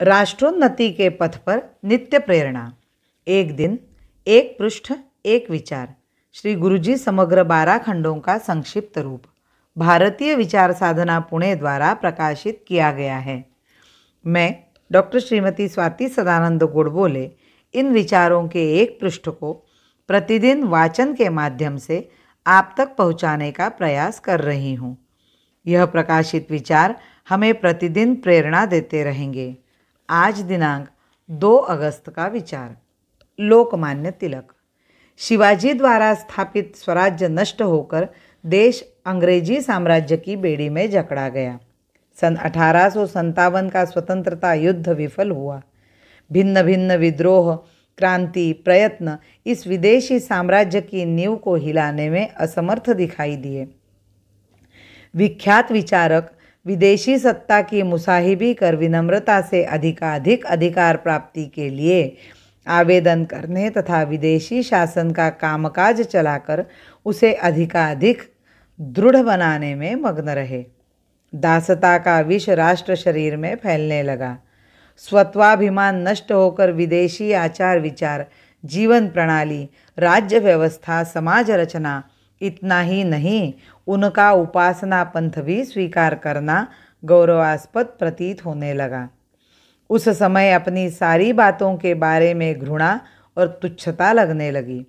राष्ट्रोन्नति के पथ पर नित्य प्रेरणा। एक दिन, एक पृष्ठ, एक विचार। श्री गुरुजी समग्र 12 खंडों का संक्षिप्त रूप भारतीय विचार साधना पुणे द्वारा प्रकाशित किया गया है। मैं डॉक्टर श्रीमती स्वाति सदानंद गोडबोले इन विचारों के एक पृष्ठ को प्रतिदिन वाचन के माध्यम से आप तक पहुंचाने का प्रयास कर रही हूँ। यह प्रकाशित विचार हमें प्रतिदिन प्रेरणा देते रहेंगे। आज दिनांक 2 अगस्त का विचार। लोकमान्य तिलक। शिवाजी द्वारा स्थापित स्वराज्य नष्ट होकर देश अंग्रेजी साम्राज्य की बेड़ी में जकड़ा गया। सन 1857 का स्वतंत्रता युद्ध विफल हुआ। भिन्न भिन्न विद्रोह, क्रांति, प्रयत्न इस विदेशी साम्राज्य की नींव को हिलाने में असमर्थ दिखाई दिए। विख्यात विचारक विदेशी सत्ता की मुसाहिबी कर विनम्रता से अधिकाधिक अधिकार प्राप्ति के लिए आवेदन करने तथा विदेशी शासन का कामकाज चलाकर उसे अधिकाधिक दृढ़ बनाने में मग्न रहे। दासता का विष राष्ट्र शरीर में फैलने लगा। स्वत्वाभिमान नष्ट होकर विदेशी आचार विचार, जीवन प्रणाली, राज्य व्यवस्था, समाज रचना, इतना ही नहीं उनका उपासना पंथ भी स्वीकार करना गौरवास्पद प्रतीत होने लगा। उस समय अपनी सारी बातों के बारे में घृणा और तुच्छता लगने लगी।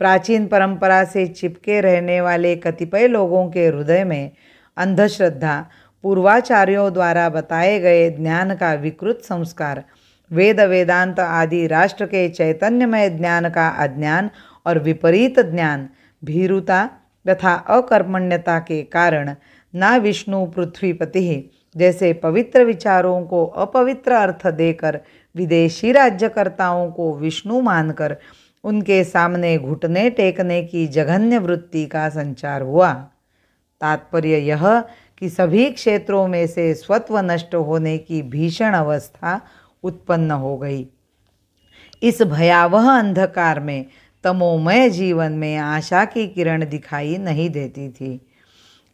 प्राचीन परंपरा से चिपके रहने वाले कतिपय लोगों के हृदय में अंधश्रद्धा, पूर्वाचार्यों द्वारा बताए गए ज्ञान का विकृत संस्कार, वेद वेदांत आदि राष्ट्र के चैतन्यमय ज्ञान का अज्ञान और विपरीत ज्ञान, भीरुता तथा अकर्मण्यता के कारण ना विष्णु पृथ्वीपति जैसे पवित्र विचारों को अपवित्र अर्थ देकर विदेशी राज्यकर्ताओं को विष्णु मानकर उनके सामने घुटने टेकने की जघन्य वृत्ति का संचार हुआ। तात्पर्य यह कि सभी क्षेत्रों में से स्वत्व नष्ट होने की भीषण अवस्था उत्पन्न हो गई। इस भयावह अंधकार में तमोमय जीवन में आशा की किरण दिखाई नहीं देती थी।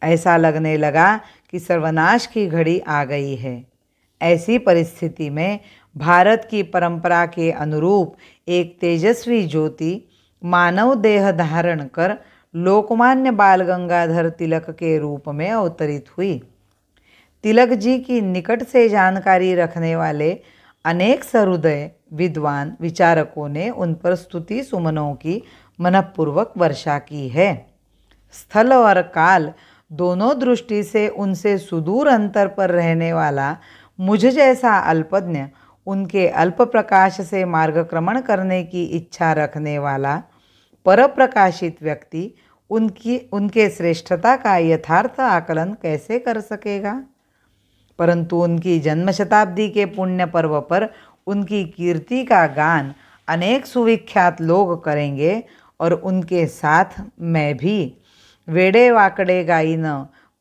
ऐसा लगने लगा कि सर्वनाश की घड़ी आ गई है। ऐसी परिस्थिति में भारत की परंपरा के अनुरूप एक तेजस्वी ज्योति मानव देह धारण कर लोकमान्य बाल गंगाधर तिलक के रूप में अवतरित हुई। तिलक जी की निकट से जानकारी रखने वाले अनेक सहृदय विद्वान विचारकों ने उन पर स्तुति सुमनों की मनपूर्वक वर्षा की है। स्थल और काल दोनों दृष्टि से उनसे सुदूर अंतर पर रहने वाला मुझ जैसा अल्पज्ञ, उनके अल्प प्रकाश से मार्गक्रमण करने की इच्छा रखने वाला परप्रकाशित व्यक्ति उनके श्रेष्ठता का यथार्थ आकलन कैसे कर सकेगा? परंतु उनकी जन्म शताब्दी के पुण्य पर्व पर उनकी कीर्ति का गान अनेक सुविख्यात लोग करेंगे और उनके साथ मैं भी। वेडे वाकडे गाईन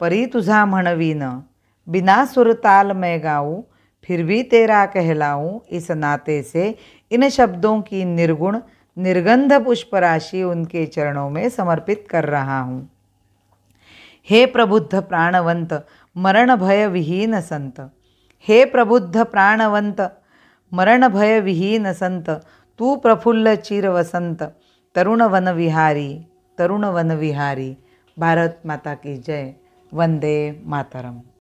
परी तुझा म्हणवीन, बिना सुरताल मैं गाऊं फिर भी तेरा कहलाऊं। इस नाते से इन शब्दों की निर्गुण निर्गंध पुष्पराशि उनके चरणों में समर्पित कर रहा हूँ। हे प्रबुद्ध प्राणवंत मरण भय विहीन संत, हे प्रबुद्ध प्राणवंत मरण भय विहीन संत, तू प्रफुल्ल चिर वसंत, तरुण वन विहारी, तरुण वन विहारी। भारत माता की जय। वंदे मातरम।